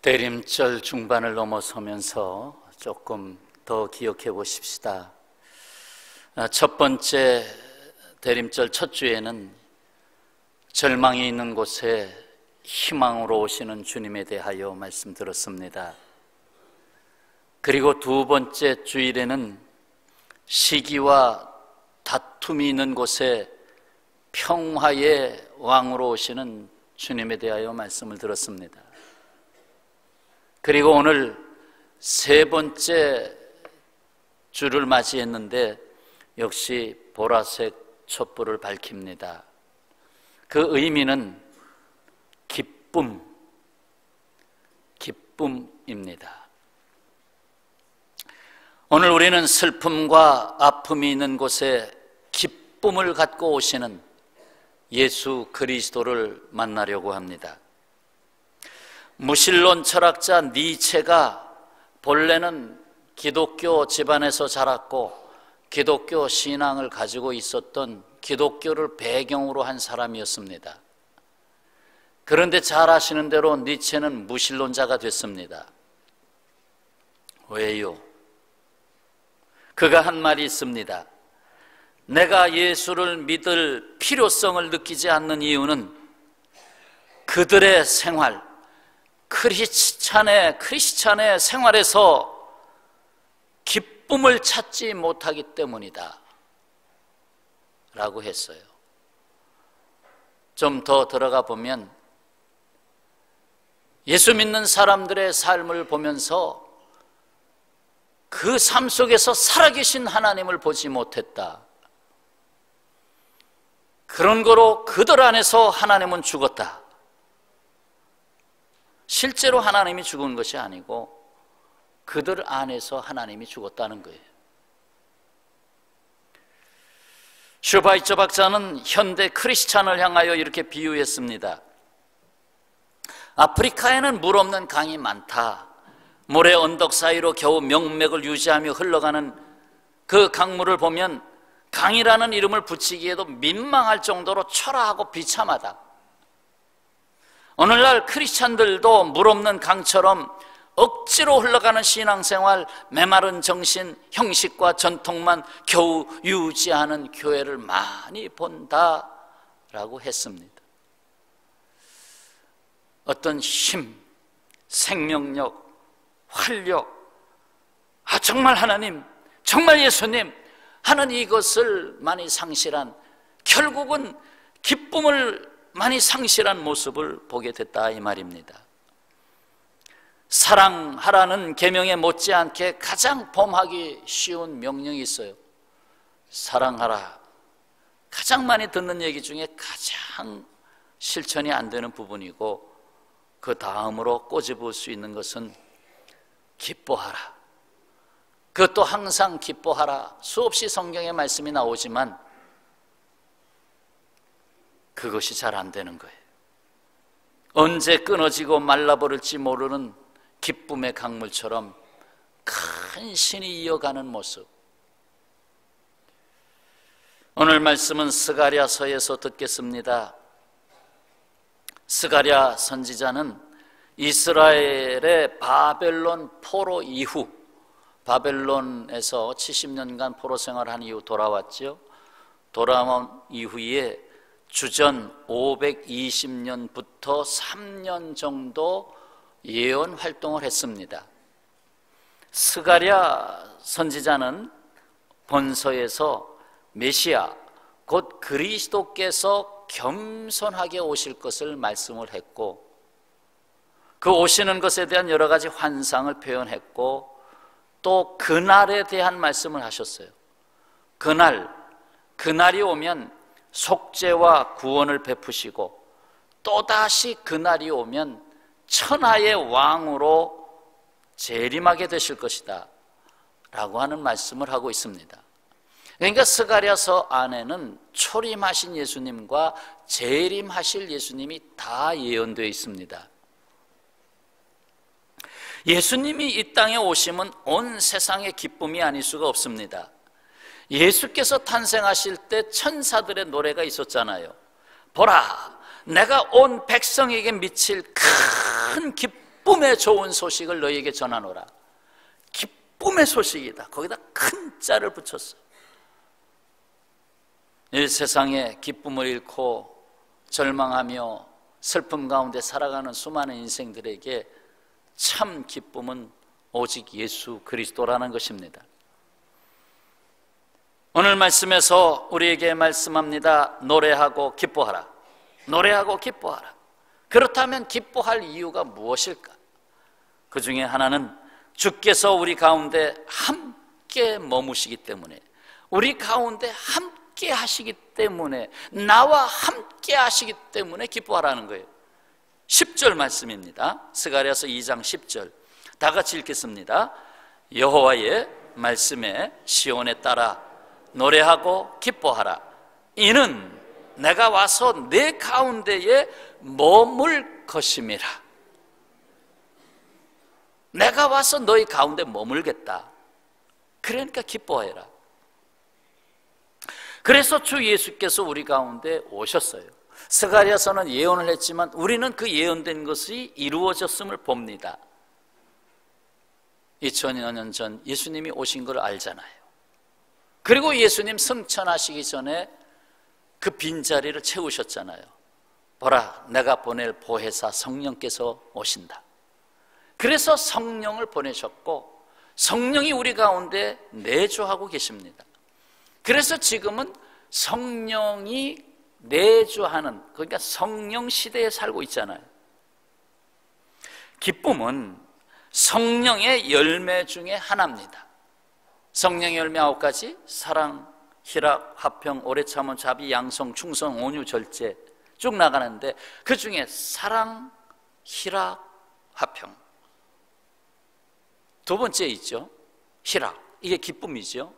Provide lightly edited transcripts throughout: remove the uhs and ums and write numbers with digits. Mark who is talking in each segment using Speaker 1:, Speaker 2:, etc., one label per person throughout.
Speaker 1: 대림절 중반을 넘어서면서 조금 더 기억해 보십시다. 첫 번째 대림절 첫 주에는 절망이 있는 곳에 희망으로 오시는 주님에 대하여 말씀드렸습니다. 그리고 두 번째 주일에는 시기와 다툼이 있는 곳에 평화의 왕으로 오시는 주님에 대하여 말씀을 들었습니다. 그리고 오늘 세 번째 주를 맞이했는데 역시 보라색 촛불을 밝힙니다. 그 의미는 기쁨입니다. 오늘 우리는 슬픔과 아픔이 있는 곳에 기쁨을 갖고 오시는 예수 그리스도를 만나려고 합니다. 무신론 철학자 니체가 본래는 기독교 집안에서 자랐고 기독교 신앙을 가지고 있었던 기독교를 배경으로 한 사람이었습니다. 그런데 잘 아시는 대로 니체는 무신론자가 됐습니다. 왜요? 그가 한 말이 있습니다. 내가 예수를 믿을 필요성을 느끼지 않는 이유는 그들의 생활, 크리스찬의 생활에서 기쁨을 찾지 못하기 때문이다 라고 했어요. 좀 더 들어가 보면 예수 믿는 사람들의 삶을 보면서 그 삶 속에서 살아계신 하나님을 보지 못했다. 그런 거로 그들 안에서 하나님은 죽었다. 실제로 하나님이 죽은 것이 아니고 그들 안에서 하나님이 죽었다는 거예요. 슈바이처 박사는 현대 크리스찬을 향하여 이렇게 비유했습니다. 아프리카에는 물 없는 강이 많다. 모래 언덕 사이로 겨우 명맥을 유지하며 흘러가는 그 강물을 보면 강이라는 이름을 붙이기에도 민망할 정도로 초라하고 비참하다. 오늘날 크리스찬들도 물 없는 강처럼 억지로 흘러가는 신앙생활, 메마른 정신, 형식과 전통만 겨우 유지하는 교회를 많이 본다라고 했습니다. 어떤 힘, 생명력, 활력, 정말 하나님, 정말 예수님 하는 이것을 많이 상실한, 결국은 기쁨을 많이 상실한 모습을 보게 됐다 이 말입니다. 사랑하라는 계명에 못지않게 가장 범하기 쉬운 명령이 있어요. 사랑하라. 가장 많이 듣는 얘기 중에 가장 실천이 안 되는 부분이고, 그 다음으로 꼬집을 수 있는 것은 기뻐하라. 그것도 항상 기뻐하라. 수없이 성경의 말씀이 나오지만 그것이 잘 안 되는 거예요. 언제 끊어지고 말라버릴지 모르는 기쁨의 강물처럼 간신히 이어가는 모습. 오늘 말씀은 스가랴서에서 듣겠습니다. 스가랴 선지자는 이스라엘의 바벨론 포로 이후, 바벨론에서 70년간 포로 생활한 이후 돌아왔죠. 돌아온 이후에 주전 520년부터 3년 정도 예언 활동을 했습니다. 스가랴 선지자는 본서에서 메시아, 곧 그리스도께서 겸손하게 오실 것을 말씀을 했고, 그 오시는 것에 대한 여러 가지 환상을 표현했고, 또 그날에 대한 말씀을 하셨어요. 그날이 오면 속죄와 구원을 베푸시고, 또다시 그날이 오면 천하의 왕으로 재림하게 되실 것이다 라고 하는 말씀을 하고 있습니다. 그러니까 스가랴서 안에는 초림하신 예수님과 재림하실 예수님이 다 예언되어 있습니다. 예수님이 이 땅에 오심은 온 세상의 기쁨이 아닐 수가 없습니다. 예수께서 탄생하실 때 천사들의 노래가 있었잖아요. 보라, 내가 온 백성에게 미칠 큰 기쁨의 좋은 소식을 너희에게 전하노라. 기쁨의 소식이다. 거기다 큰 자를 붙였어요. 이 세상에 기쁨을 잃고 절망하며 슬픔 가운데 살아가는 수많은 인생들에게 참 기쁨은 오직 예수 그리스도라는 것입니다. 오늘 말씀에서 우리에게 말씀합니다. 노래하고 기뻐하라. 노래하고 기뻐하라. 그렇다면 기뻐할 이유가 무엇일까? 그 중에 하나는 주께서 우리 가운데 함께 머무시기 때문에, 우리 가운데 함께 하시기 때문에, 나와 함께 하시기 때문에 기뻐하라는 거예요. 10절 말씀입니다. 스가랴서 2장 10절 다 같이 읽겠습니다. 여호와의 말씀에 시온에 따라 노래하고 기뻐하라. 이는 내가 와서 내 가운데에 머물 것임이라. 내가 와서 너희 가운데 머물겠다. 그러니까 기뻐해라. 그래서 주 예수께서 우리 가운데 오셨어요. 스가랴서는 예언을 했지만 우리는 그 예언된 것이 이루어졌음을 봅니다. 2000여 년 전 예수님이 오신 걸 알잖아요. 그리고 예수님 승천하시기 전에 그 빈자리를 채우셨잖아요. 보라, 내가 보낼 보혜사 성령께서 오신다. 그래서 성령을 보내셨고 성령이 우리 가운데 내주하고 계십니다. 그래서 지금은 성령이 내주하는, 그러니까 성령 시대에 살고 있잖아요. 기쁨은 성령의 열매 중에 하나입니다. 성령의 열매 9가지, 사랑, 희락, 화평, 오래 참음, 자비, 양성, 충성, 온유, 절제 쭉 나가는데 그 중에 사랑, 희락, 화평 두 번째 있죠. 희락, 이게 기쁨이죠.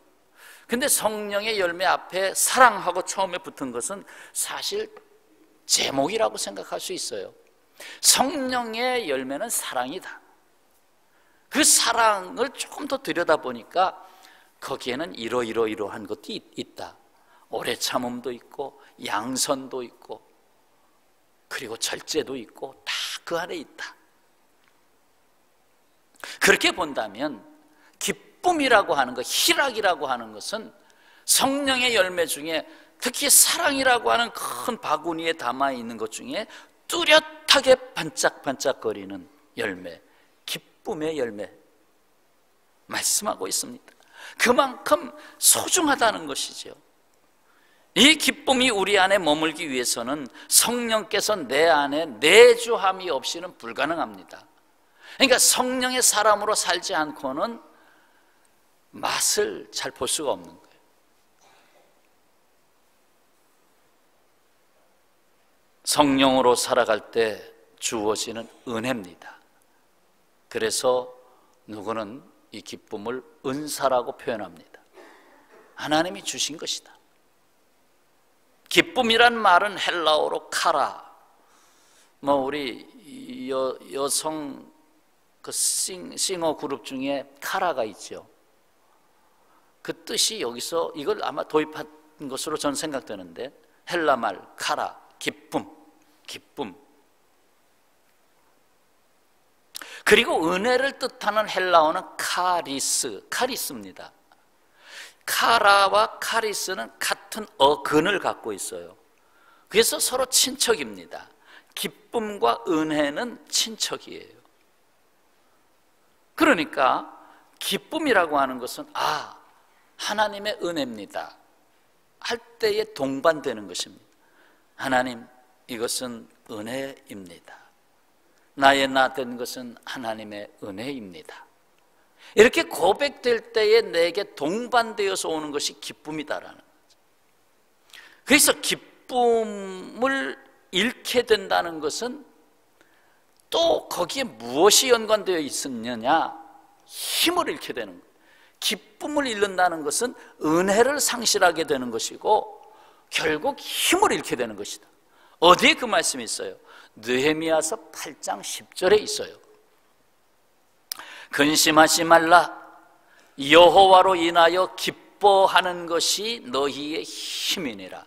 Speaker 1: 근데 성령의 열매 앞에 사랑하고 처음에 붙은 것은 사실 제목이라고 생각할 수 있어요. 성령의 열매는 사랑이다. 그 사랑을 조금 더 들여다보니까 거기에는 이러한 것도 있다. 오래 참음도 있고 양선도 있고 그리고 절제도 있고 다 그 안에 있다. 그렇게 본다면 기쁨이라고 하는 것, 희락이라고 하는 것은 성령의 열매 중에 특히 사랑이라고 하는 큰 바구니에 담아 있는 것 중에 뚜렷하게 반짝반짝거리는 열매, 기쁨의 열매 말씀하고 있습니다. 그만큼 소중하다는 것이죠. 이 기쁨이 우리 안에 머물기 위해서는 성령께서 내 안에 내주함이 없이는 불가능합니다. 그러니까 성령의 사람으로 살지 않고는 맛을 잘 볼 수가 없는 거예요. 성령으로 살아갈 때 주어지는 은혜입니다. 그래서 누구는 이 기쁨을 은사라고 표현합니다. 하나님이 주신 것이다. 기쁨이란 말은 헬라어로 카라, 우리 여성 그 싱어 그룹 중에 카라가 있죠. 그 뜻이 여기서 이걸 아마 도입한 것으로 저는 생각되는데, 헬라 말 카라, 기쁨. 그리고 은혜를 뜻하는 헬라어는 카리스입니다. 카라와 카리스는 같은 어근을 갖고 있어요. 그래서 서로 친척입니다. 기쁨과 은혜는 친척이에요. 그러니까 기쁨이라고 하는 것은 하나님의 은혜입니다 할 때에 동반되는 것입니다. 하나님, 이것은 은혜입니다. 나의 나 된 것은 하나님의 은혜입니다. 이렇게 고백될 때에 내게 동반되어서 오는 것이 기쁨이다라는 거죠. 그래서 기쁨을 잃게 된다는 것은 또 거기에 무엇이 연관되어 있었느냐? 힘을 잃게 되는 거예요. 기쁨을 잃는다는 것은 은혜를 상실하게 되는 것이고 결국 힘을 잃게 되는 것이다. 어디에 그 말씀이 있어요? 느헤미야서 8장 10절에 있어요. 근심하지 말라. 여호와로 인하여 기뻐하는 것이 너희의 힘이니라.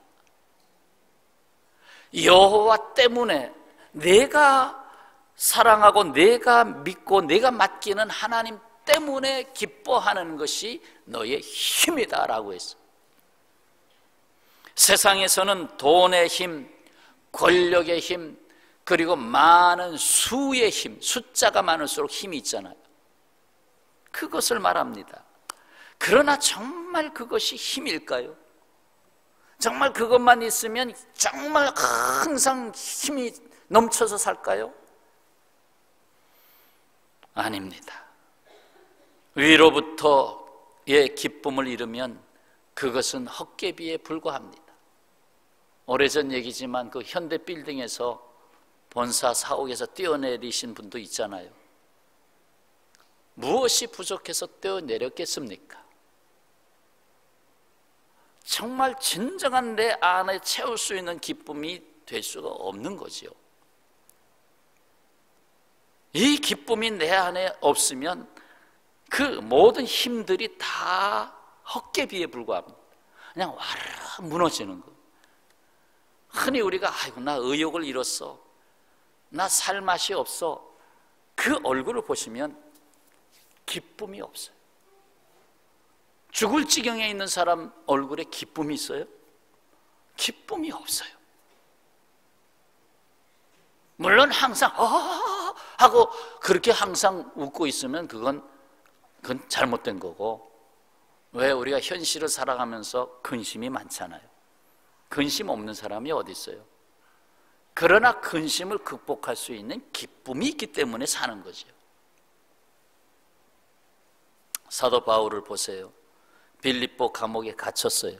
Speaker 1: 여호와 때문에 내가 사랑하고 내가 믿고 내가 맡기는 하나님 때문에 기뻐하는 것이 너의 힘이다 라고 했어. 세상에서는 돈의 힘, 권력의 힘, 그리고 많은 수의 힘, 숫자가 많을수록 힘이 있잖아요. 그것을 말합니다. 그러나 정말 그것이 힘일까요? 정말 그것만 있으면 정말 항상 힘이 넘쳐서 살까요? 아닙니다. 위로부터의 기쁨을 잃으면 그것은 헛개비에 불과합니다. 오래전 얘기지만 그 현대 빌딩에서 본사 사옥에서 뛰어내리신 분도 있잖아요. 무엇이 부족해서 뛰어내렸겠습니까? 정말 진정한 내 안에 채울 수 있는 기쁨이 될 수가 없는 거죠. 이 기쁨이 내 안에 없으면 그 모든 힘들이 다 헛개비에 불과합니다. 그냥 와르르 무너지는 거. 흔히 우리가 아이고 나 의욕을 잃었어, 나 살 맛이 없어, 그 얼굴을 보시면 기쁨이 없어요. 죽을 지경에 있는 사람 얼굴에 기쁨이 있어요? 기쁨이 없어요. 물론 항상 하고 그렇게 항상 웃고 있으면 그건 잘못된 거고, 왜 우리가 현실을 살아가면서 근심이 많잖아요. 근심 없는 사람이 어디 있어요? 그러나 근심을 극복할 수 있는 기쁨이 있기 때문에 사는 거죠. 사도 바울을 보세요. 빌립보 감옥에 갇혔어요.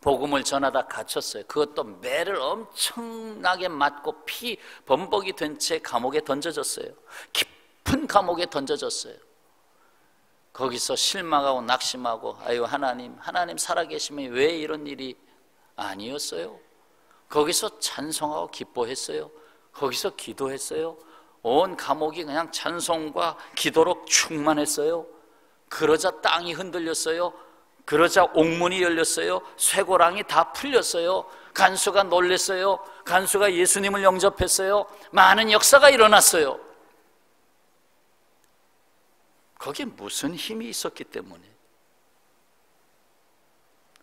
Speaker 1: 복음을 전하다 갇혔어요. 그것도 매를 엄청나게 맞고 피 범벅이 된 채 감옥에 던져졌어요. 깊은 감옥에 던져졌어요. 거기서 실망하고 낙심하고 아유 하나님 살아계시면 왜 이런 일이 아니었어요? 거기서 찬송하고 기뻐했어요. 거기서 기도했어요. 온 감옥이 그냥 찬송과 기도로 충만했어요. 그러자 땅이 흔들렸어요. 그러자 옥문이 열렸어요. 쇠고랑이 다 풀렸어요. 간수가 놀랐어요. 간수가 예수님을 영접했어요. 많은 역사가 일어났어요. 거기에 무슨 힘이 있었기 때문에.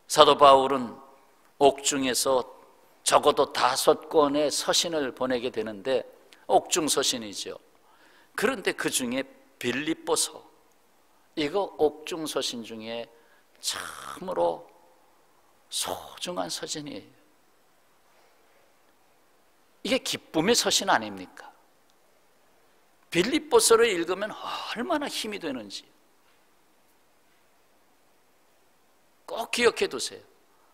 Speaker 1: 사도 바울은 옥중에서 적어도 5권의 서신을 보내게 되는데, 옥중 서신이죠. 그런데 그 중에 빌립보서, 이거 옥중 서신 중에 참으로 소중한 서신이에요. 이게 기쁨의 서신 아닙니까? 빌립보서를 읽으면 얼마나 힘이 되는지 꼭 기억해 두세요.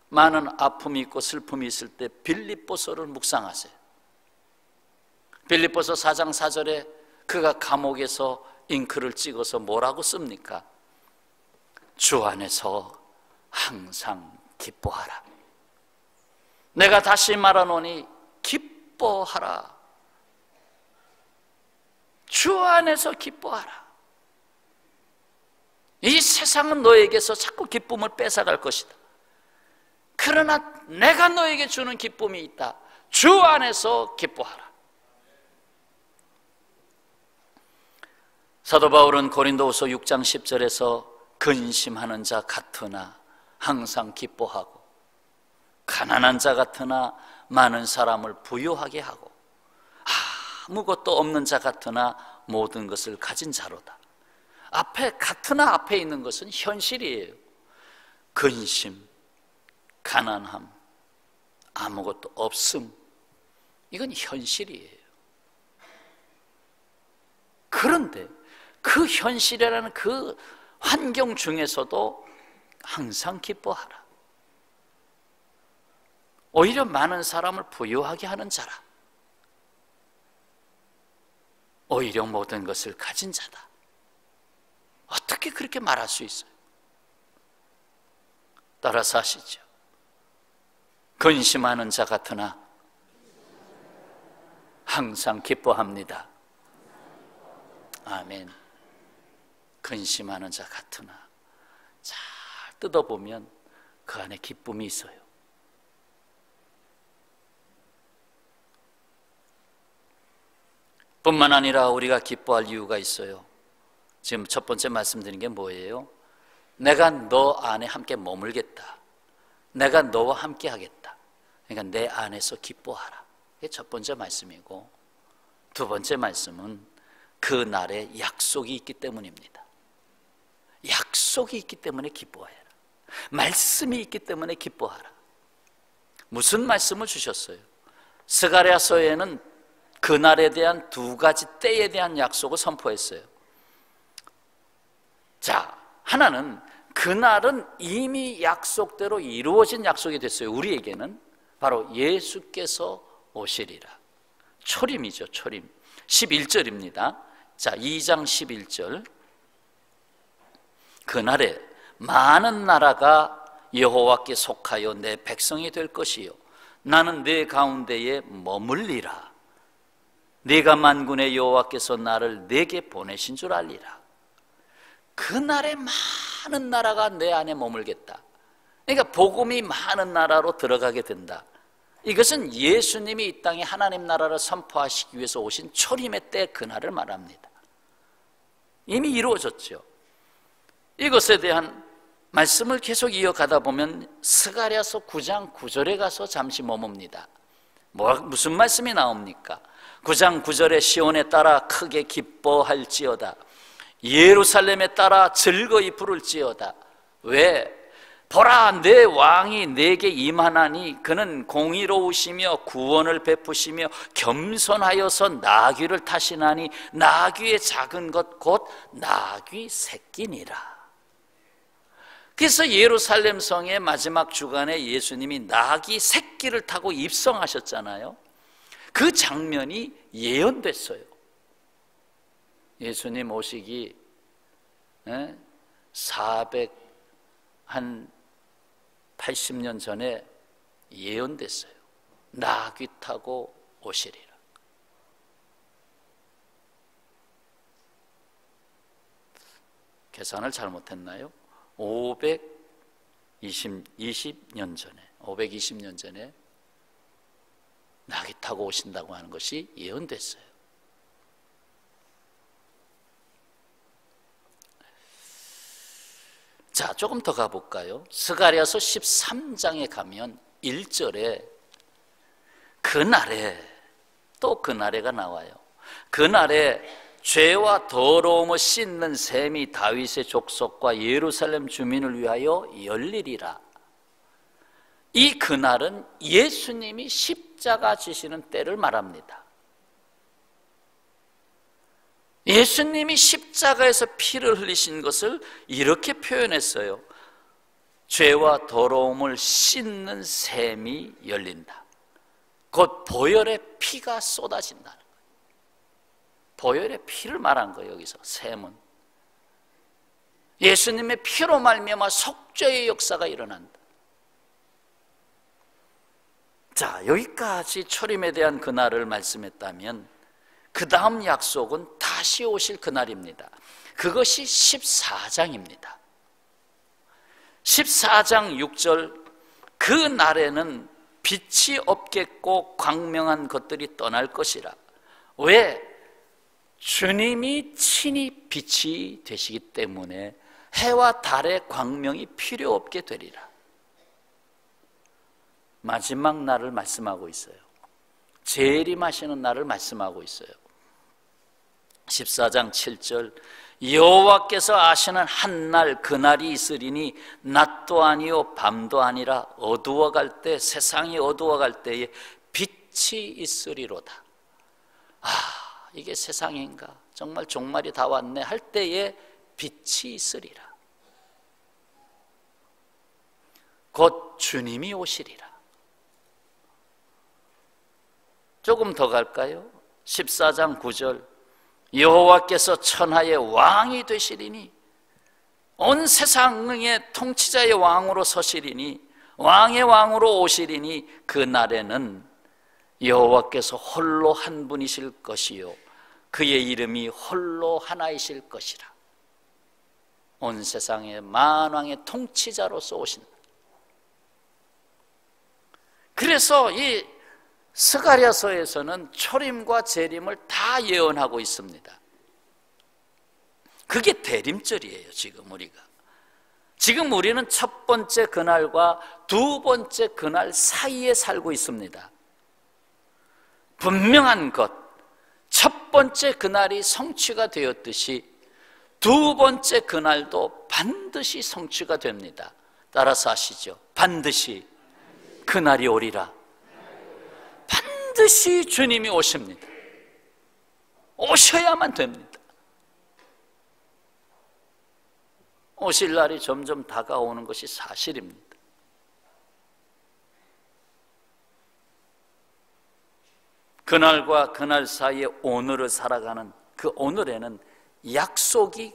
Speaker 1: 많은 아픔이 있고 슬픔이 있을 때 빌립보서를 묵상하세요. 빌립보서 4장 4절에 그가 감옥에서 잉크를 찍어서 뭐라고 씁니까? 주 안에서 항상 기뻐하라. 내가 다시 말하노니 기뻐하라. 주 안에서 기뻐하라. 이 세상은 너에게서 자꾸 기쁨을 뺏어갈 것이다. 그러나 내가 너에게 주는 기쁨이 있다. 주 안에서 기뻐하라. 사도 바울은 고린도후서 6장 10절에서 근심하는 자 같으나 항상 기뻐하고, 가난한 자 같으나 많은 사람을 부유하게 하고, 아무것도 없는 자 같으나 모든 것을 가진 자로다. 앞에 같으나 앞에 있는 것은 현실이에요. 근심, 가난함, 아무것도 없음, 이건 현실이에요. 그런데 그 현실이라는 그 환경 중에서도 항상 기뻐하라. 오히려 많은 사람을 부유하게 하는 자라. 오히려 모든 것을 가진 자다. 어떻게 그렇게 말할 수 있어요? 따라서 하시죠. 근심하는 자 같으나 항상 기뻐합니다. 아멘. 근심하는 자 같으나 잘 뜯어보면 그 안에 기쁨이 있어요. 뿐만 아니라 우리가 기뻐할 이유가 있어요. 지금 첫 번째 말씀드린 게 뭐예요? 내가 너 안에 함께 머물겠다. 내가 너와 함께 하겠다. 그러니까 내 안에서 기뻐하라. 이게 첫 번째 말씀이고, 두 번째 말씀은 그 날에 약속이 있기 때문입니다. 약속이 있기 때문에 기뻐해라. 말씀이 있기 때문에 기뻐하라. 무슨 말씀을 주셨어요? 스가랴서에는 그날에 대한 두 가지 때에 대한 약속을 선포했어요. 자, 하나는 그날은 이미 약속대로 이루어진 약속이 됐어요. 우리에게는 바로 예수께서 오시리라. 초림이죠, 초림. 11절입니다. 자, 2장 11절. 그날에 많은 나라가 여호와께 속하여 내 백성이 될 것이요 나는 내 가운데에 머물리라. 네가 만군의 여호와께서 나를 내게 보내신 줄 알리라. 그날에 많은 나라가 내 안에 머물겠다. 그러니까 복음이 많은 나라로 들어가게 된다. 이것은 예수님이 이 땅에 하나님 나라를 선포하시기 위해서 오신 초림의 때 그날을 말합니다. 이미 이루어졌죠. 이것에 대한 말씀을 계속 이어가다 보면 스가랴서 9장 9절에 가서 잠시 머뭅니다. 무슨 말씀이 나옵니까? 9장 9절에 시온에 따라 크게 기뻐할지어다. 예루살렘에 따라 즐거이 부를지어다. 왜? 보라, 내 왕이 내게 임하나니 그는 공의로우시며 구원을 베푸시며 겸손하여서 나귀를 타시나니 나귀의 작은 것 곧 나귀 새끼니라. 그래서 예루살렘 성의 마지막 주간에 예수님이 나귀 새끼를 타고 입성하셨잖아요. 그 장면이 예언됐어요. 예수님 오시기 480년 전에 예언됐어요. 나귀 타고 오시리라. 계산을 잘못했나요? 520년 전에 나귀 타고 오신다고 하는 것이 예언됐어요. 자, 조금 더 가볼까요? 스가랴서 13장에 가면 1절에 그날에, 또 그날에가 나와요. 그날에 죄와 더러움을 씻는 셈이 다윗의 족속과 예루살렘 주민을 위하여 열리리라. 이 그날은 예수님이 십자가 지시는 때를 말합니다. 예수님이 십자가에서 피를 흘리신 것을 이렇게 표현했어요. 죄와 더러움을 씻는 셈이 열린다. 곧 보혈의 피가 쏟아진다. 보혈의 피를 말한 거예요. 여기서 셈은 예수님의 피로 말미암아 속죄의 역사가 일어난다. 자, 여기까지 초림에 대한 그날을 말씀했다면 그 다음 약속은 다시 오실 그날입니다. 그것이 14장입니다 14장 6절 그 날에는 빛이 없겠고 광명한 것들이 떠날 것이라. 왜? 주님이 친히 빛이 되시기 때문에 해와 달의 광명이 필요 없게 되리라. 마지막 날을 말씀하고 있어요. 재림하시는 날을 말씀하고 있어요. 14장 7절 여호와께서 아시는 한날 그날이 있으리니 낮도 아니요 밤도 아니라 어두워갈 때 세상이 어두워갈 때에 빛이 있으리로다. 이게 세상인가? 정말 종말이 다 왔네 할 때에 빛이 있으리라. 곧 주님이 오시리라. 조금 더 갈까요? 14장 9절 여호와께서 천하의 왕이 되시리니 온 세상의 통치자의 왕으로 서시리니 왕의 왕으로 오시리니 그 날에는 여호와께서 홀로 한 분이실 것이요 그의 이름이 홀로 하나이실 것이라. 온 세상의 만왕의 통치자로서 오신다. 그래서 이 스가랴서에서는 초림과 재림을 다 예언하고 있습니다. 그게 대림절이에요. 지금 우리는 첫 번째 그날과 두 번째 그날 사이에 살고 있습니다. 분명한 것, 첫 번째 그날이 성취가 되었듯이 두 번째 그날도 반드시 성취가 됩니다. 따라서 아시죠? 반드시 그날이 오리라. 반드시 주님이 오십니다. 오셔야만 됩니다. 오실 날이 점점 다가오는 것이 사실입니다. 그날과 그날 사이에 오늘을 살아가는 그 오늘에는 약속이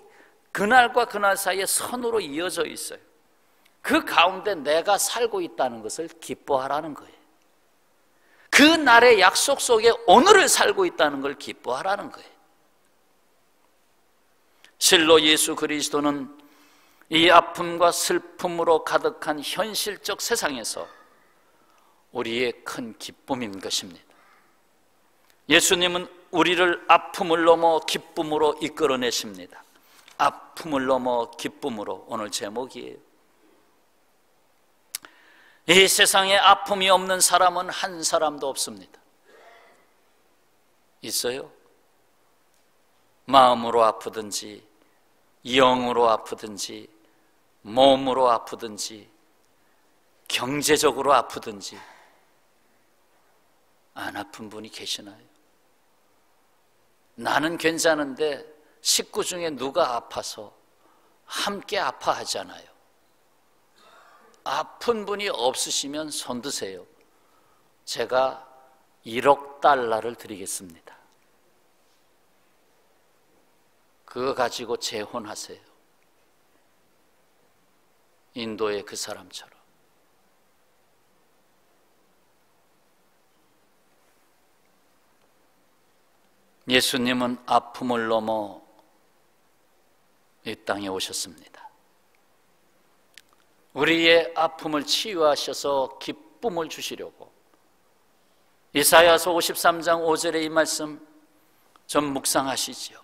Speaker 1: 그날과 그날 사이에 선으로 이어져 있어요. 그 가운데 내가 살고 있다는 것을 기뻐하라는 거예요. 그 날의 약속 속에 오늘을 살고 있다는 걸 기뻐하라는 거예요. 실로 예수 그리스도는 이 아픔과 슬픔으로 가득한 현실적 세상에서 우리의 큰 기쁨인 것입니다. 예수님은 우리를 아픔을 넘어 기쁨으로 이끌어내십니다. 아픔을 넘어 기쁨으로, 오늘 제목이에요. 이 세상에 아픔이 없는 사람은 한 사람도 없습니다. 있어요? 마음으로 아프든지 영으로 아프든지 몸으로 아프든지 경제적으로 아프든지 안 아픈 분이 계시나요? 나는 괜찮은데 식구 중에 누가 아파서 함께 아파하잖아요. 아픈 분이 없으시면 손 드세요. 제가 1억 달러를 드리겠습니다. 그거 가지고 재혼하세요. 인도의 그 사람처럼. 예수님은 아픔을 넘어 이 땅에 오셨습니다. 우리의 아픔을 치유하셔서 기쁨을 주시려고. 이사야서 53장 5절의 이 말씀 좀 묵상하시지요.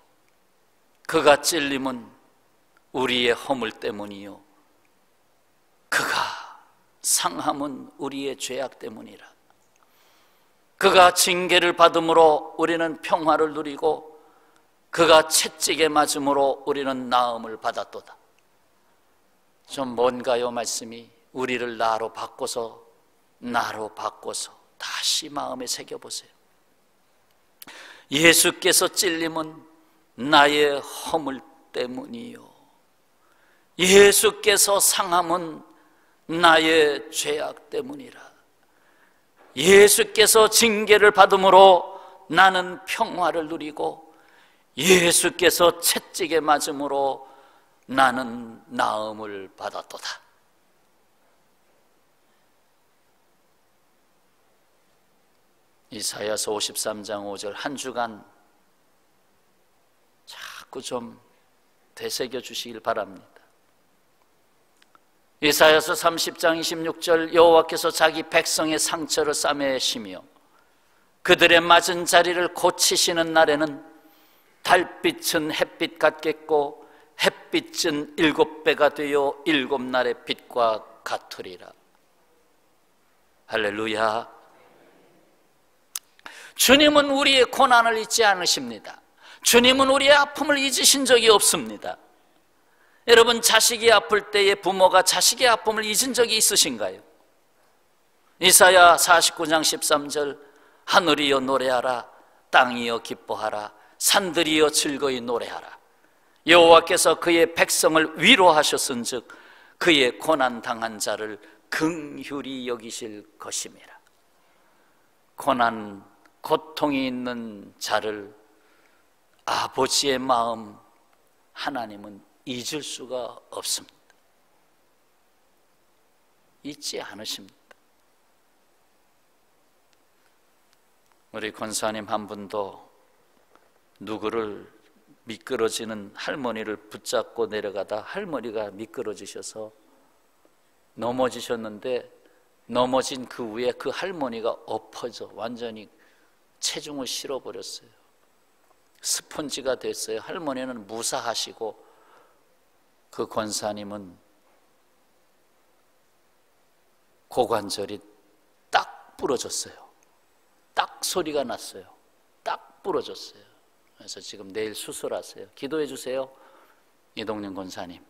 Speaker 1: 그가 찔림은 우리의 허물 때문이요 그가 상함은 우리의 죄악 때문이라. 그가 징계를 받음으로 우리는 평화를 누리고 그가 채찍에 맞음으로 우리는 나음을 받았도다. 좀 뭔가요? 말씀이 우리를 나로 바꿔서 다시 마음에 새겨보세요. 예수께서 찔림은 나의 허물 때문이요 예수께서 상함은 나의 죄악 때문이라. 예수께서 징계를 받음으로 나는 평화를 누리고 예수께서 채찍에 맞음으로 나는 나음을 받았도다. 이사야서 53장 5절 한 주간 자꾸 좀 되새겨 주시길 바랍니다. 이사야서 30장 26절 여호와께서 자기 백성의 상처를 싸매시며 그들의 맞은 자리를 고치시는 날에는 달빛은 햇빛 같겠고 햇빛은 7배가 되어 7날의 빛과 같으리라. 할렐루야. 주님은 우리의 고난을 잊지 않으십니다. 주님은 우리의 아픔을 잊으신 적이 없습니다. 여러분, 자식이 아플 때에 부모가 자식의 아픔을 잊은 적이 있으신가요? 이사야 49장 13절 하늘이여 노래하라 땅이여 기뻐하라 산들이여 즐거이 노래하라. 여호와께서 그의 백성을 위로하셨은즉 그의 고난당한 자를 긍휼히 여기실 것임이라. 고난, 고통이 있는 자를 아버지의 마음 하나님은 잊을 수가 없습니다. 잊지 않으십니다. 우리 권사님 한 분도 누구를 미끄러지는 할머니를 붙잡고 내려가다 할머니가 미끄러지셔서 넘어지셨는데 넘어진 그 후에 그 할머니가 엎어져 완전히 체중을 실어버렸어요. 스펀지가 됐어요. 할머니는 무사하시고 그 권사님은 고관절이 딱 부러졌어요. 딱 소리가 났어요. 딱 부러졌어요. 그래서 지금 내일 수술하세요. 기도해 주세요, 이동영 권사님.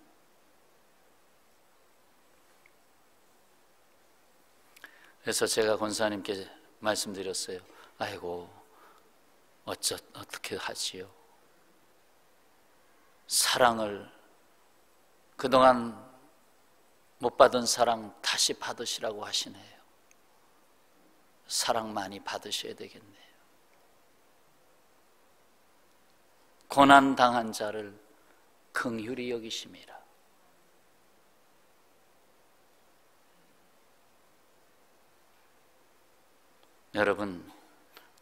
Speaker 1: 그래서 제가 권사님께 말씀드렸어요. 아이고, 어떻게 하지요? 사랑을, 그동안 못 받은 사랑 다시 받으시라고 하시네요. 사랑 많이 받으셔야 되겠네요. 고난당한 자를 긍휼히 여기심이라. 여러분,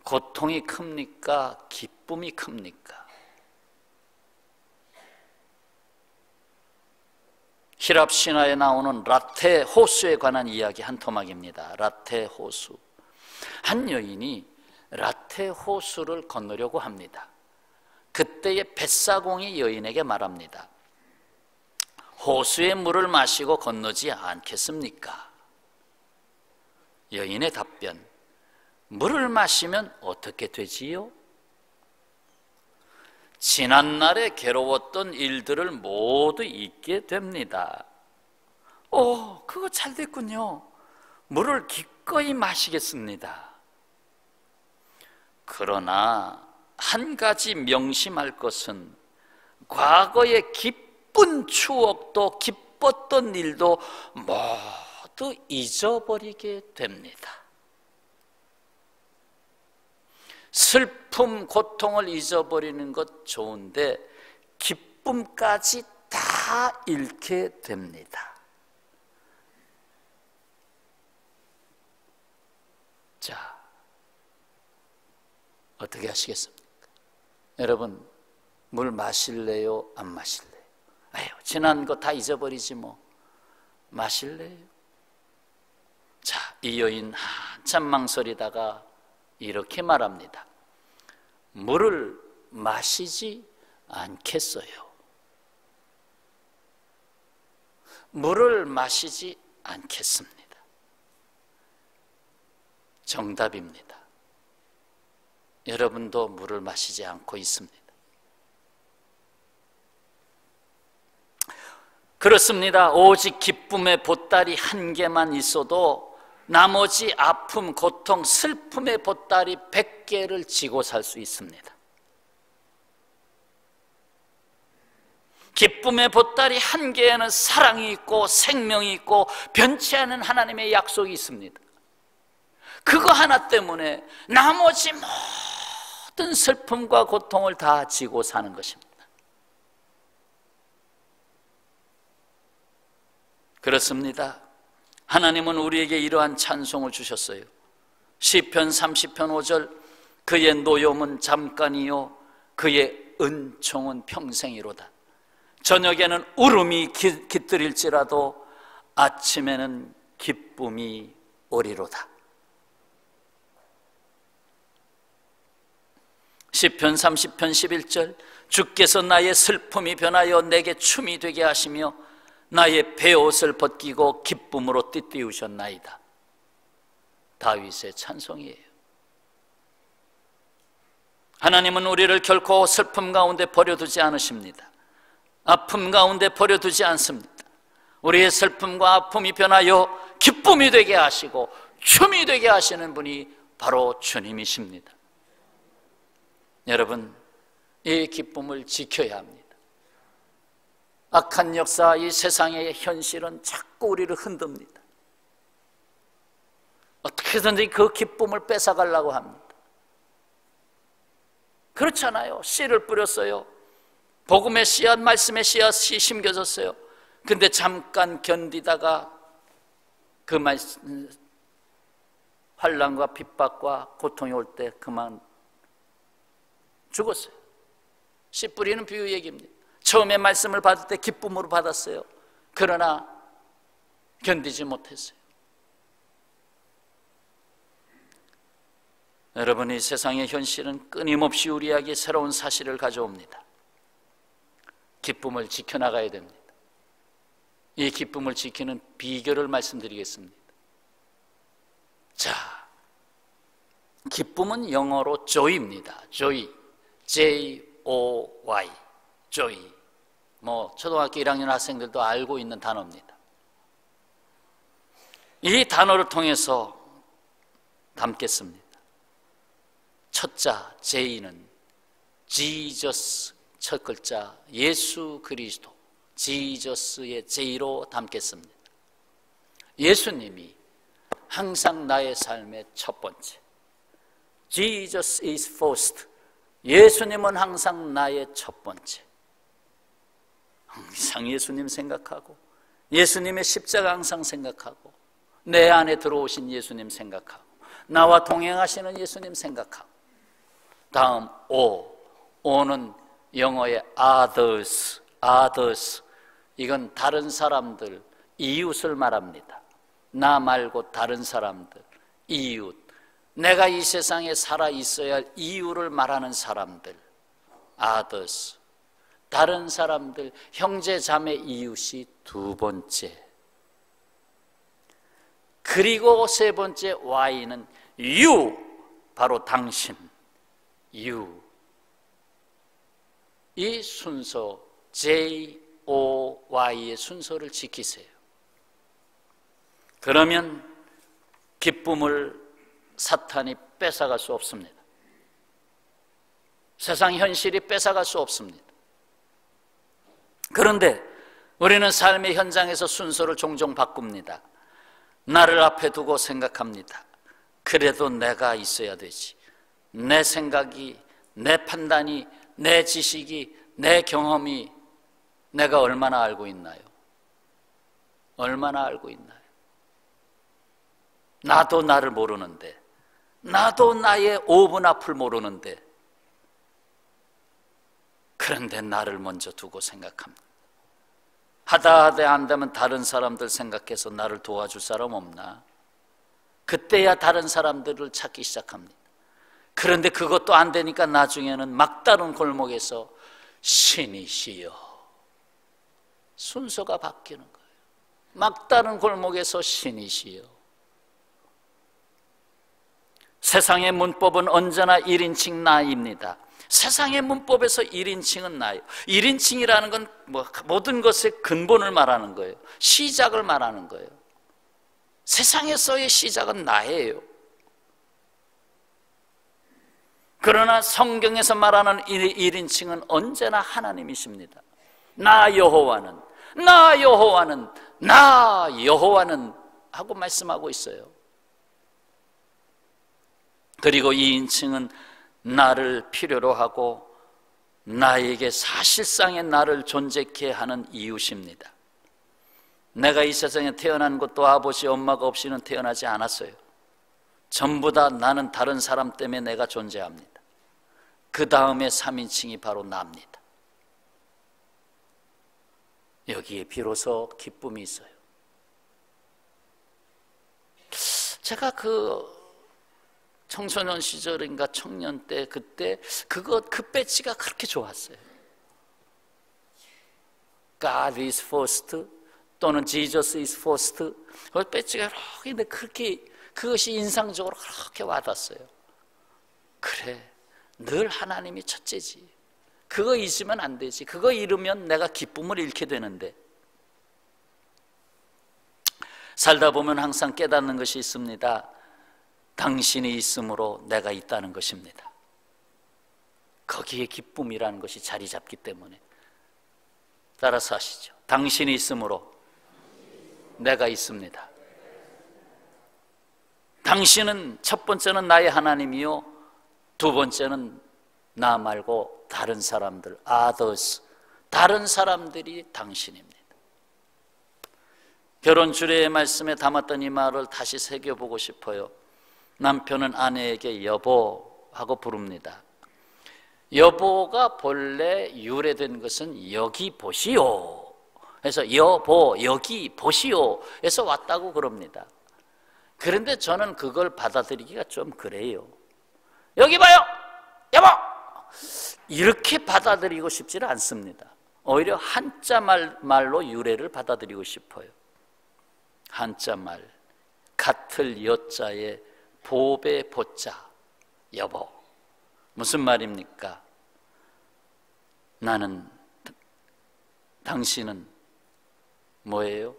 Speaker 1: 고통이 큽니까? 기쁨이 큽니까? 히랍 신화에 나오는 라테 호수에 관한 이야기 한 토막입니다. 라테 호수. 한 여인이 라테 호수를 건너려고 합니다. 그때의 뱃사공이 여인에게 말합니다. 호수의 물을 마시고 건너지 않겠습니까? 여인의 답변, 물을 마시면 어떻게 되지요? 지난날에 괴로웠던 일들을 모두 잊게 됩니다. 그거 잘 됐군요. 물을 기꺼이 마시겠습니다. 그러나 한 가지 명심할 것은 과거의 기쁜 추억도 기뻤던 일도 모두 잊어버리게 됩니다. 슬픔, 고통을 잊어버리는 것 좋은데 기쁨까지 다 잃게 됩니다. 자, 어떻게 하시겠습니까? 여러분, 물 마실래요? 안 마실래요? 지난 거 다 잊어버리지 뭐. 마실래요? 자, 이 여인 한참 망설이다가 이렇게 말합니다. 물을 마시지 않겠어요. 물을 마시지 않겠습니다. 정답입니다. 여러분도 물을 마시지 않고 있습니다. 그렇습니다. 오직 기쁨의 보따리 한 개만 있어도 나머지 아픔, 고통, 슬픔의 보따리 100개를 지고 살 수 있습니다. 기쁨의 보따리 한 개에는 사랑이 있고 생명이 있고 변치 않은 하나님의 약속이 있습니다. 그거 하나 때문에 나머지 모든 슬픔과 고통을 다 지고 사는 것입니다. 그렇습니다. 하나님은 우리에게 이러한 찬송을 주셨어요. 시편 30편 5절, 그의 노염은 잠깐이요 그의 은총은 평생이로다. 저녁에는 울음이 깃들일지라도 아침에는 기쁨이 오리로다. 시편 30편 11절, 주께서 나의 슬픔이 변하여 내게 춤이 되게 하시며 나의 베옷을 벗기고 기쁨으로 띠띠우셨나이다. 다윗의 찬송이에요. 하나님은 우리를 결코 슬픔 가운데 버려두지 않으십니다. 아픔 가운데 버려두지 않습니다. 우리의 슬픔과 아픔이 변하여 기쁨이 되게 하시고 춤이 되게 하시는 분이 바로 주님이십니다. 여러분, 이 기쁨을 지켜야 합니다. 악한 역사, 이 세상의 현실은 자꾸 우리를 흔듭니다. 어떻게든지 그 기쁨을 뺏어가려고 합니다. 그렇잖아요. 씨를 뿌렸어요. 복음의 씨앗, 말씀의 씨앗이 심겨졌어요. 근데 잠깐 견디다가 그 말씀, 환난과 핍박과 고통이 올 때 그만 죽었어요. 씨 뿌리는 비유 얘기입니다. 처음에 말씀을 받을 때 기쁨으로 받았어요. 그러나 견디지 못했어요. 여러분, 이 세상의 현실은 끊임없이 우리에게 새로운 사실을 가져옵니다. 기쁨을 지켜나가야 됩니다. 이 기쁨을 지키는 비결을 말씀드리겠습니다. 자, 기쁨은 영어로 joy입니다. joy, J-O-Y, joy. 초등학교 1학년 학생들도 알고 있는 단어입니다. 이 단어를 통해서 담겠습니다. 첫 자 J는 Jesus, 첫 글자 예수 그리스도, 지저스의 J로 담겠습니다. 예수님이 항상 나의 삶의 첫 번째, Jesus is first. 예수님은 항상 나의 첫 번째. 항상 예수님 생각하고, 예수님의 십자가 항상 생각하고, 내 안에 들어오신 예수님 생각하고, 나와 동행하시는 예수님 생각하고. 다음 O는 영어의 others, others. 이건 다른 사람들, 이웃을 말합니다. 나 말고 다른 사람들, 이웃. 내가 이 세상에 살아 있어야 할 이유를 말하는 사람들, others. 다른 사람들, 형제 자매 이웃이 두 번째. 그리고 세 번째 Y는 you, 바로 당신, you. 이 순서 J-O-Y의 순서를 지키세요. 그러면 기쁨을 사탄이 뺏어갈 수 없습니다. 세상 현실이 뺏어갈 수 없습니다. 그런데 우리는 삶의 현장에서 순서를 종종 바꿉니다. 나를 앞에 두고 생각합니다. 그래도 내가 있어야 되지. 내 생각이, 내 판단이, 내 지식이, 내 경험이 내가 얼마나 알고 있나요? 얼마나 알고 있나요? 나도 나를 모르는데, 나도 나의 5분 앞을 모르는데, 그런데 나를 먼저 두고 생각합니다. 하다 안 되면 다른 사람들 생각해서 나를 도와줄 사람 없나? 그때야 다른 사람들을 찾기 시작합니다. 그런데 그것도 안 되니까 나중에는 막다른 골목에서 신이시여, 순서가 바뀌는 거예요. 막다른 골목에서 신이시여. 세상의 문법은 언제나 1인칭 나입니다. 세상의 문법에서 1인칭은 나예요. 1인칭이라는 건 모든 것의 근본을 말하는 거예요. 시작을 말하는 거예요. 세상에서의 시작은 나예요. 그러나 성경에서 말하는 1인칭은 언제나 하나님이십니다. 나 여호와는 하고 말씀하고 있어요. 그리고 2인칭은 나를 필요로 하고 나에게 사실상의 나를 존재케 하는 이유십니다. 내가 이 세상에 태어난 것도 아버지 엄마가 없이는 태어나지 않았어요. 전부 다 나는 다른 사람 때문에 내가 존재합니다. 그 다음에 3인칭이 바로 나입니다. 여기에 비로소 기쁨이 있어요. 제가 청소년 시절인가 청년 때 그때 그 배지가 그렇게 좋았어요. God is first 또는 Jesus is first. 그 배지가 이렇게 그렇게 그것이 인상적으로 그렇게 와닿았어요. 그래, 늘 하나님이 첫째지. 그거 잊으면 안 되지. 그거 잃으면 내가 기쁨을 잃게 되는데. 살다 보면 항상 깨닫는 것이 있습니다. 당신이 있으므로 내가 있다는 것입니다. 거기에 기쁨이라는 것이 자리 잡기 때문에. 따라서 하시죠. 당신이 있으므로 내가 있습니다. 당신은 첫 번째는 나의 하나님이요, 두 번째는 나 말고 다른 사람들, others, 다른 사람들이 당신입니다. 결혼 주례의 말씀에 담았던 이 말을 다시 새겨보고 싶어요. 남편은 아내에게 여보하고 부릅니다. 여보가 본래 유래된 것은 여기 보시오. 그래서 여보, 여기 보시오 해서 왔다고 그럽니다. 그런데 저는 그걸 받아들이기가 좀 그래요. 여기 봐요, 여보! 이렇게 받아들이고 싶지는 않습니다. 오히려 한자 말로 유래를 받아들이고 싶어요. 한자 말, 같을 여자에 보배 보자, 여보. 무슨 말입니까? 나는, 당신은 뭐예요?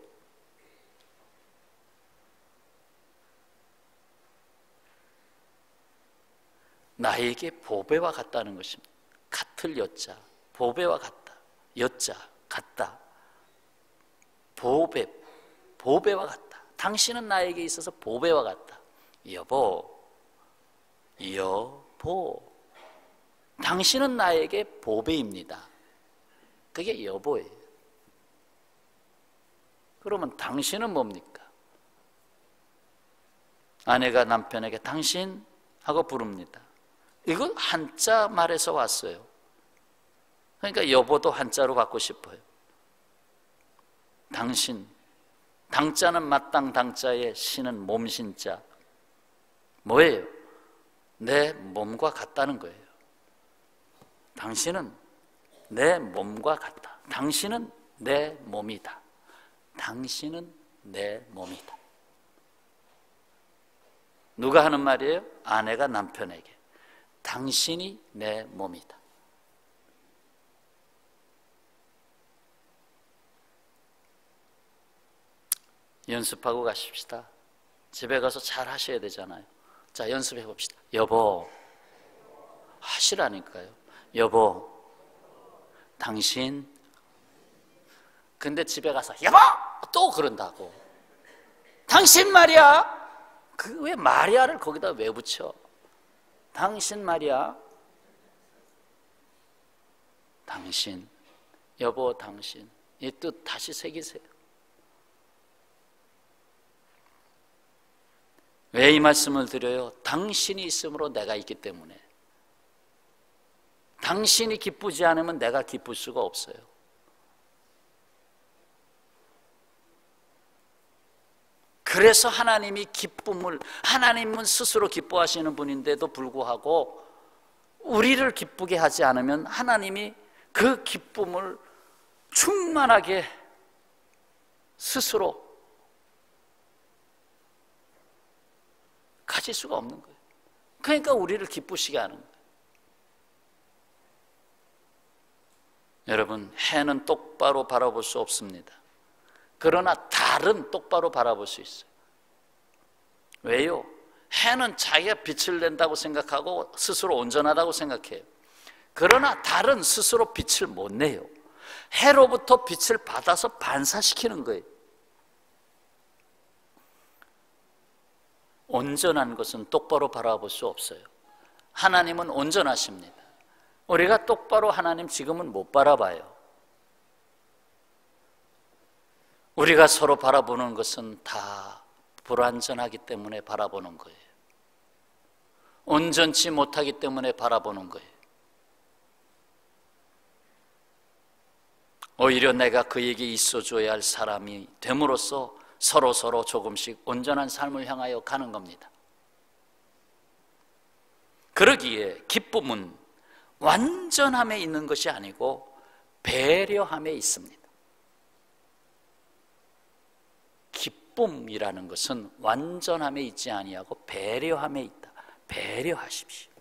Speaker 1: 나에게 보배와 같다는 것입니다. 같을 여자, 보배와 같다. 여자, 같다. 보배와 같다. 당신은 나에게 있어서 보배와 같다. 여보, 당신은 나에게 보배입니다. 그게 여보예요. 그러면 당신은 뭡니까? 아내가 남편에게 당신 하고 부릅니다. 이거 한자 말에서 왔어요. 그러니까 여보도 한자로 받고 싶어요. 당신, 당자는 마땅 당자에 신은 몸신자. 뭐예요? 내 몸과 같다는 거예요. 당신은 내 몸과 같다. 당신은 내 몸이다. 당신은 내 몸이다. 누가 하는 말이에요? 아내가 남편에게. 당신이 내 몸이다. 연습하고 가십시다. 집에 가서 잘 하셔야 되잖아요. 자, 연습해 봅시다. 여보, 하시라니까요. 여보, 당신. 근데 집에 가서 여보! 또 그런다고. 당신 말이야. 그 왜 마리아를 거기다 왜 붙여? 당신 말이야. 당신, 여보, 당신. 이 뜻 다시 새기세요. 왜 이 말씀을 드려요? 당신이 있으므로 내가 있기 때문에. 당신이 기쁘지 않으면 내가 기쁠 수가 없어요. 그래서 하나님이 기쁨을, 하나님은 스스로 기뻐하시는 분인데도 불구하고 우리를 기쁘게 하지 않으면 하나님이 그 기쁨을 충만하게 스스로 가질 수가 없는 거예요. 그러니까 우리를 기쁘시게 하는 거예요. 여러분, 해는 똑바로 바라볼 수 없습니다. 그러나 달은 똑바로 바라볼 수 있어요. 왜요? 해는 자기가 빛을 낸다고 생각하고 스스로 온전하다고 생각해요. 그러나 달은 스스로 빛을 못 내요. 해로부터 빛을 받아서 반사시키는 거예요. 온전한 것은 똑바로 바라볼 수 없어요. 하나님은 온전하십니다. 우리가 똑바로 하나님 지금은 못 바라봐요. 우리가 서로 바라보는 것은 다 불완전하기 때문에 바라보는 거예요. 온전치 못하기 때문에 바라보는 거예요. 오히려 내가 그에게 있어줘야 할 사람이 됨으로써 서로 조금씩 온전한 삶을 향하여 가는 겁니다. 그러기에 기쁨은 완전함에 있는 것이 아니고 배려함에 있습니다. 기쁨이라는 것은 완전함에 있지 아니하고 배려함에 있다. 배려하십시오.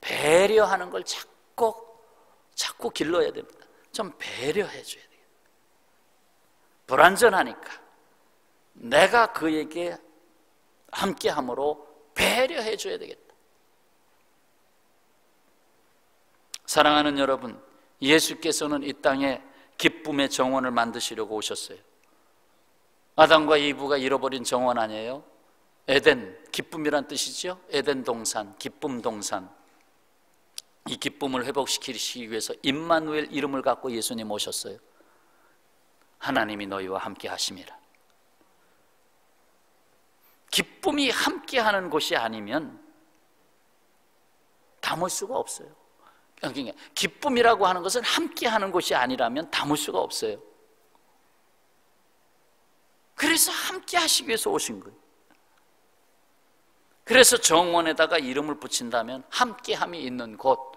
Speaker 1: 배려하는 걸 자꾸 길러야 됩니다. 좀 배려해 줘야 돼요. 불완전하니까 내가 그에게 함께함으로 배려해 줘야 되겠다. 사랑하는 여러분, 예수께서는 이 땅에 기쁨의 정원을 만드시려고 오셨어요. 아담과 이브가 잃어버린 정원 아니에요? 에덴, 기쁨이란 뜻이죠. 에덴 동산, 기쁨 동산. 이 기쁨을 회복시키기 위해서 임마누엘 이름을 갖고 예수님 오셨어요. 하나님이 너희와 함께 하심이라. 기쁨이 함께하는 곳이 아니면 담을 수가 없어요. 기쁨이라고 하는 것은 함께하는 곳이 아니라면 담을 수가 없어요. 그래서 함께 하시기 위해서 오신 거예요. 그래서 정원에다가 이름을 붙인다면 함께함이 있는 곳,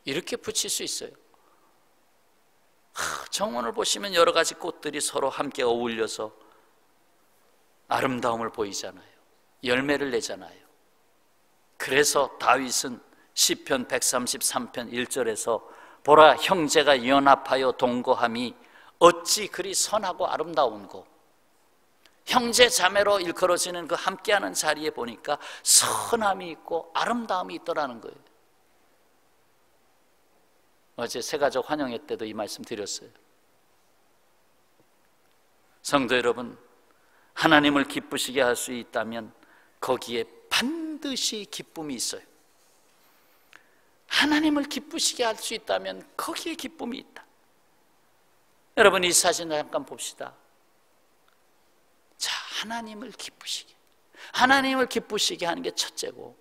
Speaker 1: 이렇게 붙일 수 있어요. 정원을 보시면 여러 가지 꽃들이 서로 함께 어울려서 아름다움을 보이잖아요. 열매를 내잖아요. 그래서 다윗은 시편 133편 1절에서 보라, 형제가 연합하여 동거함이 어찌 그리 선하고 아름다운고. 형제 자매로 일컬어지는 그 함께하는 자리에 보니까 선함이 있고 아름다움이 있더라는 거예요. 어제 새가족 환영회 때도 이 말씀 드렸어요. 성도 여러분, 하나님을 기쁘시게 할 수 있다면 거기에 반드시 기쁨이 있어요. 하나님을 기쁘시게 할 수 있다면 거기에 기쁨이 있다. 여러분, 이 사진을 잠깐 봅시다. 자, 하나님을 기쁘시게, 하나님을 기쁘시게 하는 게 첫째고,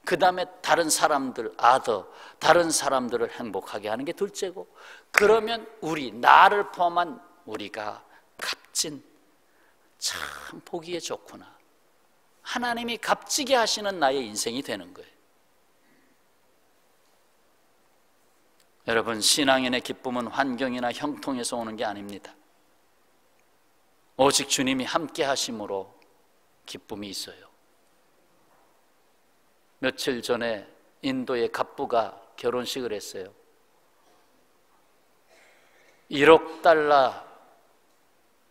Speaker 1: 그 다음에 다른 사람들, 다른 사람들을 행복하게 하는 게 둘째고, 그러면 나를 포함한 우리가 값진, 참 보기에 좋구나, 하나님이 값지게 하시는 나의 인생이 되는 거예요. 여러분, 신앙인의 기쁨은 환경이나 형통에서 오는 게 아닙니다. 오직 주님이 함께 하심으로 기쁨이 있어요. 며칠 전에 인도의 갑부가 결혼식을 했어요. 1억 달러,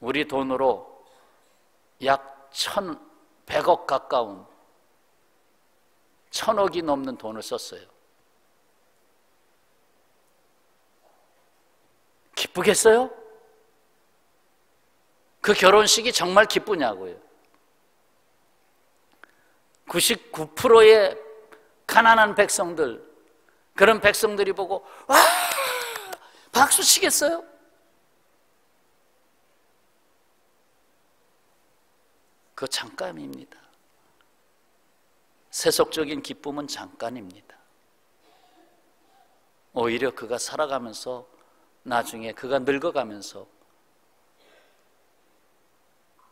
Speaker 1: 우리 돈으로 약 1,100억 가까운, 1,000억이 넘는 돈을 썼어요. 기쁘겠어요? 그 결혼식이 정말 기쁘냐고요. 99%의 가난한 백성들, 그런 백성들이 보고 와! 박수 치겠어요? 그거 잠깐입니다. 세속적인 기쁨은 잠깐입니다. 오히려 그가 살아가면서, 나중에 그가 늙어가면서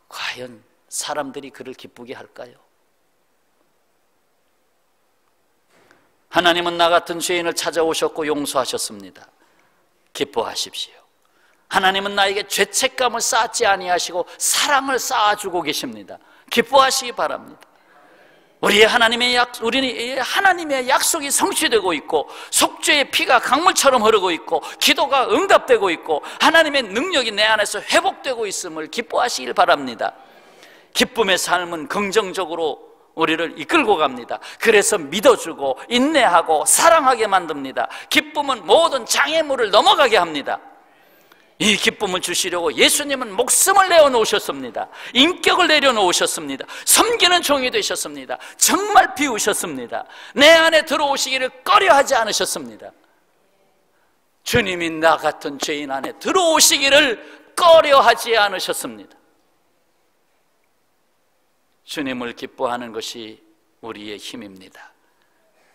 Speaker 1: 과연 사람들이 그를 기쁘게 할까요? 하나님은 나 같은 죄인을 찾아오셨고 용서하셨습니다. 기뻐하십시오. 하나님은 나에게 죄책감을 쌓지 아니하시고 사랑을 쌓아주고 계십니다. 기뻐하시기 바랍니다. 우리의 하나님의 약속이 성취되고 있고, 속죄의 피가 강물처럼 흐르고 있고, 기도가 응답되고 있고, 하나님의 능력이 내 안에서 회복되고 있음을 기뻐하시길 바랍니다. 기쁨의 삶은 긍정적으로 우리를 이끌고 갑니다. 그래서 믿어주고 인내하고 사랑하게 만듭니다. 기쁨은 모든 장애물을 넘어가게 합니다. 이 기쁨을 주시려고 예수님은 목숨을 내어놓으셨습니다. 인격을 내려놓으셨습니다. 섬기는 종이 되셨습니다. 정말 비우셨습니다. 내 안에 들어오시기를 꺼려하지 않으셨습니다. 주님이 나 같은 죄인 안에 들어오시기를 꺼려하지 않으셨습니다. 주님을 기뻐하는 것이 우리의 힘입니다.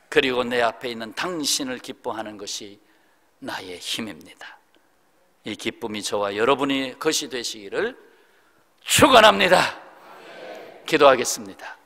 Speaker 1: 그리고 내 앞에 있는 당신을 기뻐하는 것이 나의 힘입니다. 이 기쁨이 저와 여러분의 것이 되시기를 축원합니다. 기도하겠습니다.